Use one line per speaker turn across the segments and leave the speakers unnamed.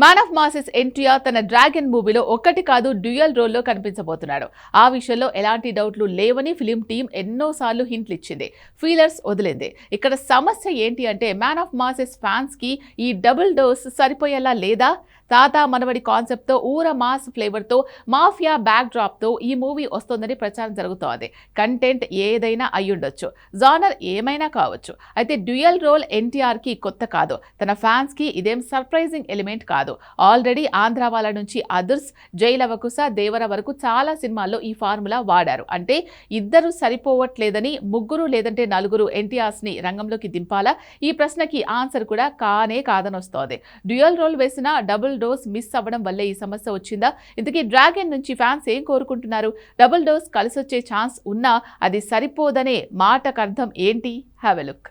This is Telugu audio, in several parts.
మ్యాన్ ఆఫ్ మాసెస్ ఎన్టీఆర్ తన డ్రాగన్ మూవీలో ఒక్కటి కాదు డ్యూయల్ రోల్లో కనిపించబోతున్నాడు. ఆ విషయంలో ఎలాంటి డౌట్లు లేవని ఫిలిం టీం ఎన్నోసార్లు హింట్లు ఇచ్చింది, ఫీలర్స్ వదిలింది. ఇక్కడ సమస్య ఏంటి అంటే మ్యాన్ ఆఫ్ మాసెస్ ఫ్యాన్స్ కి ఈ డబుల్ డోస్ సరిపోయేలా లేదా? తాత మనవడి కాన్సెప్ట్తో ఊర మాస్ ఫ్లేవర్తో మాఫియా బ్యాక్ డ్రాప్తో ఈ మూవీ వస్తోందని ప్రచారం జరుగుతోంది. కంటెంట్ ఏదైనా అయ్యుండొచ్చు, జానర్ ఏమైనా కావచ్చు. అయితే డ్యూయల్ రోల్ ఎన్టీఆర్కి కొత్త కాదు, తన ఫ్యాన్స్కి ఇదేం సర్ప్రైజింగ్ ఎలిమెంట్ కాదు. ఆల్రెడీ ఆంధ్ర వాళ్ళ నుంచి అదుర్స్, జై లవకుశ, దేవర వరకు చాలా సినిమాల్లో ఈ ఫార్ములా వాడారు. అంటే ఇద్దరు సరిపోవట్లేదని ముగ్గురు లేదంటే నలుగురు ఎన్టీఆర్స్ని రంగంలోకి దింపాలా? ఈ ప్రశ్నకి ఆన్సర్ కూడా కానే కాదనొస్తోంది. డ్యూయల్ రోల్ వేసిన డబుల్ డోస్ మిస్ అవ్వడం వల్లే ఈ సమస్య వచ్చిందా? ఇంతకీ డ్రాగన్ నుంచి ఫ్యాన్స్ ఏం కోరుకుంటున్నారు? డబుల్ డోస్ కలిసొచ్చే ఛాన్స్ ఉన్నా అది సరిపోదనే మాటకు అర్థం ఏంటి? Have a look.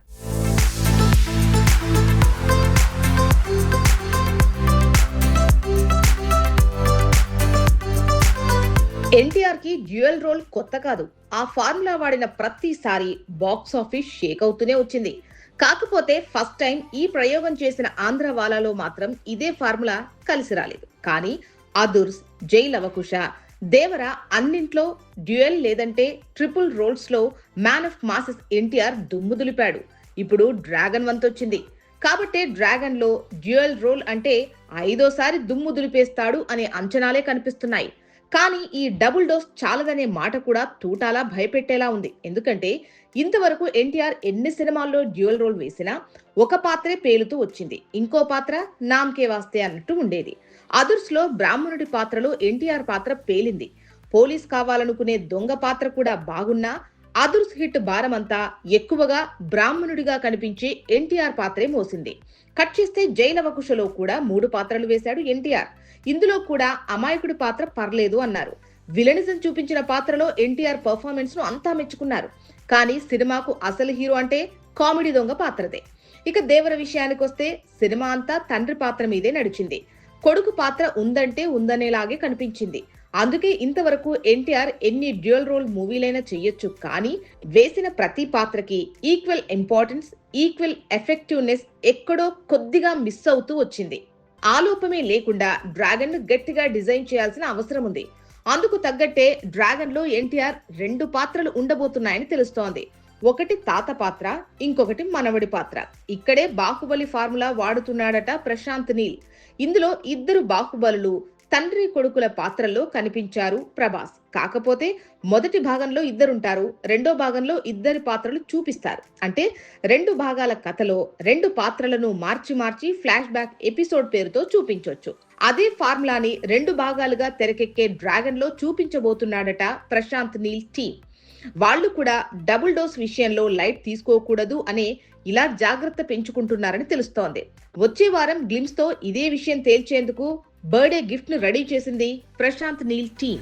ఎన్టీఆర్ కి డ్యూయల్ రోల్ కొత్త కాదు. ఆ ఫార్ములా వాడిన ప్రతిసారి బాక్స్ ఆఫీస్ షేక్ అవుతూనే వచ్చింది. కాకపోతే ఫస్ట్ టైం ఈ ప్రయోగం చేసిన ఆంధ్ర వాలాలో మాత్రం ఇదే ఫార్ములా కలిసి రాలేదు. కానీ అదుర్స్, జై లవకుశ, దేవర అన్నింట్లో డ్యూయల్ లేదంటే ట్రిపుల్ రోల్స్ లో మ్యాన్ ఆఫ్ మాసెస్ ఎన్టీఆర్ దుమ్ము దులిపాడు. ఇప్పుడు డ్రాగన్ వంతొచ్చింది కాబట్టి డ్రాగన్ లో డ్యూయల్ రోల్ అంటే 5వ సారి దుమ్ము దులిపేస్తాడు అనే అంచనాలే కనిపిస్తున్నాయి. కానీ ఈ డబుల్ డోస్ చాలదనే మాట కూడా తూటాలా భయపెట్టేలా ఉంది. ఎందుకంటే ఇంతవరకు ఎన్టీఆర్ ఎన్ని సినిమాల్లో డ్యూయల్ రోల్ వేసినా ఒక పాత్రే పేలుతూ వచ్చింది, ఇంకో పాత్ర నామకే వాస్తే అన్నట్టు ఉండేది. అదుర్స్ లో బ్రాహ్మణుడి పాత్రలో ఎన్టీఆర్ పాత్ర పేలింది. పోలీస్ కావాలనుకునే దొంగ పాత్ర కూడా బాగున్నా అదుర్స్ హిట్ భారమంతా ఎక్కువగా బ్రాహ్మణుడిగా కనిపించే ఎన్టీఆర్ పాత్రే మోసింది. కట్ చేస్తే జై లవకుశలో కూడా 3 పాత్రలు వేశాడు ఎన్టీఆర్. ఇందులో కూడా అమాయకుడి పాత్ర పర్లేదు అన్నారు. విలనిజం చూపించిన పాత్రలో ఎన్టీఆర్ పర్ఫార్మెన్స్ ను అంతా మెచ్చుకున్నారు. కానీ సినిమాకు అసలు హీరో అంటే కామెడీ దొంగ పాత్రదే. ఇక దేవర విషయానికి వస్తే సినిమా అంతా తండ్రి పాత్ర మీదే నడిచింది. కొడుకు పాత్ర ఉందంటే ఉందనేలాగే కనిపించింది. అందుకే ఇంతవరకు ఎన్టీఆర్ ఎన్ని డ్యూయల్ రోల్ మూవీలైనా చెయ్యొచ్చు, కానీ వేసిన ప్రతి పాత్రకి ఈక్వల్ ఇంపార్టెన్స్, ఈక్వల్ ఎఫెక్టివ్నెస్ ఎక్కడో కొద్దిగా మిస్ అవుతూ వచ్చింది. ఆలోపమే లేకుండా డ్రాగన్ ను గట్టిగా డిజైన్ చేయాల్సిన అవసరం ఉంది. అందుకు తగ్గట్టే డ్రాగన్ లో ఎన్టీఆర్ 2 పాత్రలు ఉండబోతున్నాయని తెలుస్తోంది. ఒకటి తాత పాత్ర, ఇంకొకటి మనవడి పాత్ర. ఇక్కడే బాహుబలి ఫార్ములా వాడుతున్నాడట ప్రశాంత్ నీల్. ఇందులో ఇద్దరు బాహుబలులు తండ్రి కొడుకుల పాత్రల్లో కనిపించారు ప్రభాస్. కాకపోతే మొదటి భాగంలో ఇద్దరుంటారు, రెండో భాగంలో ఇద్దరి పాత్రలు చూపిస్తారు. అంటే 2 భాగాల కథలో 2 పాత్రలను మార్చి ఫ్లాష్ బ్యాక్ ఎపిసోడ్ పేరుతో చూపించొచ్చు. అదే ఫార్ములాని 2 భాగాలుగా తెరకెక్కే డ్రాగన్ లో చూపించబోతున్నాడట ప్రశాంత్ నీల్ టీం. వాళ్ళు కూడా డబుల్ డోస్ విషయంలో లైట్ తీసుకోకూడదు అనే ఇలా జాగ్రత్త పెంచుకుంటున్నారని తెలుస్తోంది. వచ్చే వారం గ్లిమ్స్ తో ఇదే విషయం తేల్చేందుకు బర్త్డే గిఫ్ట్ ను రెడీ చేసింది ప్రశాంత్ నీల్ టీం.